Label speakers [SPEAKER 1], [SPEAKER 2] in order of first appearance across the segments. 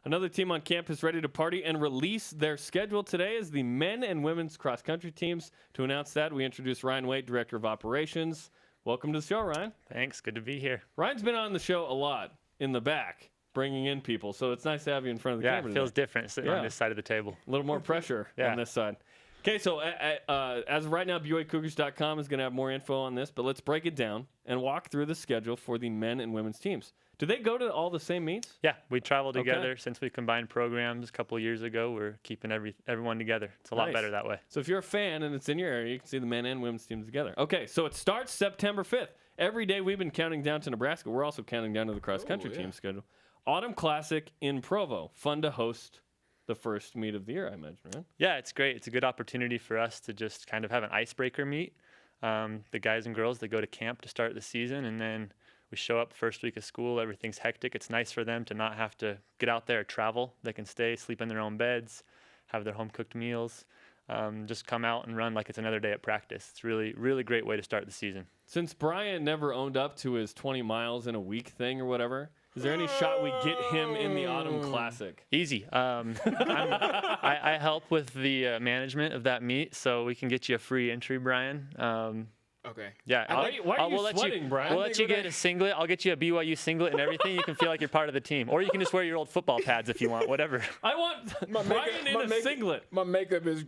[SPEAKER 1] Another team on campus ready to party and release their schedule today is the men and women's cross-country teams. To announce that, we introduce Ryan Waite, Director of Operations. Welcome to the show, Ryan.
[SPEAKER 2] Thanks. Good to be here.
[SPEAKER 1] Ryan's been on the show a lot in the back, bringing in people, so it's nice to have you in front of the camera.
[SPEAKER 2] Yeah, it feels different sitting on this side of the table.
[SPEAKER 1] A little more pressure on this side. Okay, so as of right now, BYUcougars.com is going to have more info on this, but let's break it down and walk through the schedule for the men and women's teams. Do they go to all the same meets?
[SPEAKER 2] Yeah, we travel together since we combined programs a couple of years ago. We're keeping everyone together. It's a lot better that way.
[SPEAKER 1] So if you're a fan and it's in your area, you can see the men and women's teams together. Okay, so it starts September 5th. Every day we've been counting down to Nebraska. We're also counting down to the cross-country team schedule. Autumn Classic in Provo. Fun to host the first meet of the year, I imagine, right?
[SPEAKER 2] Yeah, it's great. It's a good opportunity for us to just kind of have an icebreaker meet. The guys and girls that go to camp to start the season, and then we show up first week of school. Everything's hectic. It's nice for them to not have to get out there, travel. They can stay, sleep in their own beds, have their home-cooked meals, just come out and run like it's another day at practice. It's really, really great way to start the season.
[SPEAKER 1] Since Brian never owned up to his 20 miles in a week thing or whatever, is there any shot we get him in the Autumn Classic?
[SPEAKER 2] Easy. I help with the management of that meet, so we can get you a free entry, Brian.
[SPEAKER 3] Okay.
[SPEAKER 2] Yeah.
[SPEAKER 1] Why are you sweating, Brian?
[SPEAKER 2] We'll let you get a singlet. I'll get you a BYU singlet and everything. You can feel like you're part of the team. Or you can just wear your old football pads if you want, whatever.
[SPEAKER 1] I want Brian in a singlet.
[SPEAKER 3] My makeup is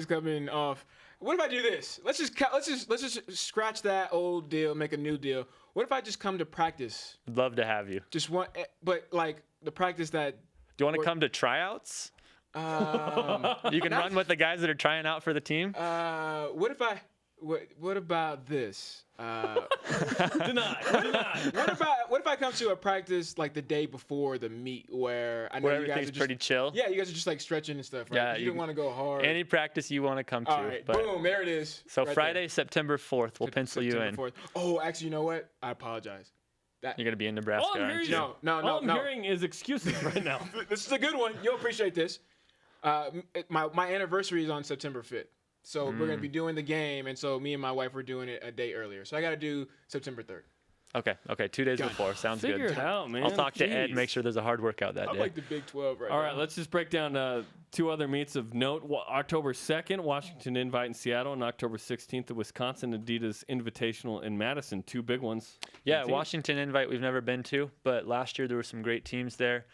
[SPEAKER 3] coming off. What if I do this? Let's just scratch that old deal, make a new deal. What if I just come to practice?
[SPEAKER 2] I'd love to have you.
[SPEAKER 3] Just one, but like the practice that.
[SPEAKER 2] Do you want to come to tryouts? You can run with the guys that are trying out for the team.
[SPEAKER 3] What about this?
[SPEAKER 1] Deny.
[SPEAKER 3] What if I come to a practice like the day before the meet where I know you guys are just
[SPEAKER 2] pretty chill?
[SPEAKER 3] Yeah, you guys are just like stretching and stuff, right?
[SPEAKER 2] Yeah,
[SPEAKER 3] you don't want to go hard.
[SPEAKER 2] Any practice you want to come to.
[SPEAKER 3] All right, boom, there it is.
[SPEAKER 2] So
[SPEAKER 3] right
[SPEAKER 2] Friday,
[SPEAKER 3] there.
[SPEAKER 2] September 4th, we'll pencil you in.
[SPEAKER 3] 4th. Oh, actually, you know what? I apologize.
[SPEAKER 2] You're going to be in Nebraska, aren't you?
[SPEAKER 3] No.
[SPEAKER 1] All I'm hearing is excuses right now.
[SPEAKER 3] This is a good one. You'll appreciate this. My anniversary is on September 5th. So we're going to be doing the game, and so me and my wife are doing it a day earlier. So I got to do September 3rd.
[SPEAKER 2] Okay, 2 days before. Sounds good.
[SPEAKER 1] Figure it out, man.
[SPEAKER 2] I'll talk to Ed, make sure there's a hard workout that day.
[SPEAKER 3] I'm like the Big 12 right now.
[SPEAKER 1] All right, let's just break down 2 other meets of note. October 2nd, Washington Invite in Seattle, and October 16th, the Wisconsin Adidas Invitational in Madison. 2 big ones.
[SPEAKER 2] Yeah, Washington Invite we've never been to, but last year there were some great teams there.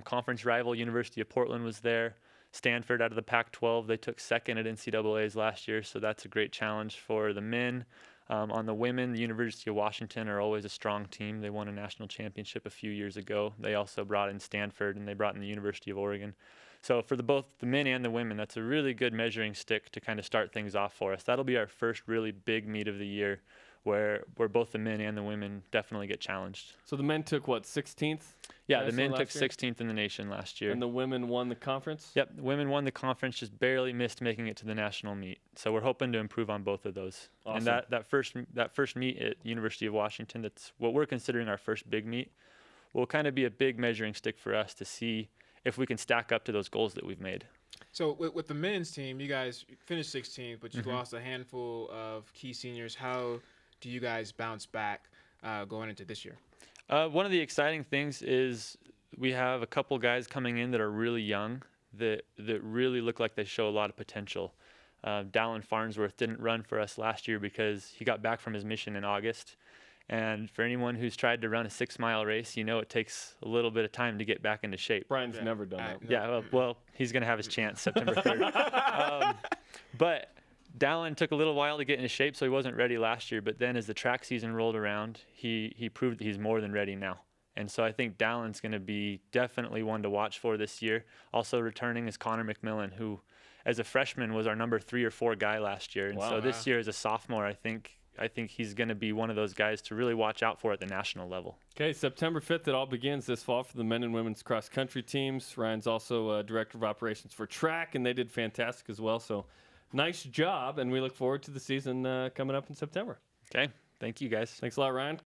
[SPEAKER 2] Conference rival University of Portland was there. Stanford out of the Pac-12, they took second at NCAAs last year, so that's a great challenge for the men. On the women, the University of Washington are always a strong team. They won a national championship a few years ago. They also brought in Stanford, and they brought in the University of Oregon. So for both the men and the women, that's a really good measuring stick to kind of start things off for us. That'll be our first really big meet of the year where both the men and the women definitely get challenged.
[SPEAKER 1] So the men took, 16th?
[SPEAKER 2] Yeah, the men took 16th in the nation last year.
[SPEAKER 1] And the women won the conference?
[SPEAKER 2] Yep, the women won the conference, just barely missed making it to the national meet. So we're hoping to improve on both of those.
[SPEAKER 1] Awesome.
[SPEAKER 2] And that first meet at University of Washington, that's what we're considering our first big meet, will kind of be a big measuring stick for us to see if we can stack up to those goals that we've made.
[SPEAKER 3] So with the men's team, you guys finished 16th, but you lost a handful of key seniors. How do you guys bounce back going into this year?
[SPEAKER 2] One of the exciting things is we have a couple guys coming in that are really young that really look like they show a lot of potential. Dallin Farnsworth didn't run for us last year because he got back from his mission in August. And for anyone who's tried to run a 6-mile race, you know it takes a little bit of time to get back into shape.
[SPEAKER 1] Brian's never done that.
[SPEAKER 2] Yeah, well, he's going to have his chance September 3rd. But Dallin took a little while to get into shape, so he wasn't ready last year. But then as the track season rolled around, he proved that he's more than ready now. And so I think Dallin's going to be definitely one to watch for this year. Also returning is Connor McMillan, who as a freshman was our number 3 or 4 guy last year. And so this year as a sophomore, I think he's going to be one of those guys to really watch out for at the national level.
[SPEAKER 1] Okay, September 5th, it all begins this fall for the men and women's cross-country teams. Ryan's also Director of Operations for track, and they did fantastic as well. So nice job, and we look forward to the season coming up in September.
[SPEAKER 2] Okay, thank you guys.
[SPEAKER 1] Thanks a lot, Ryan.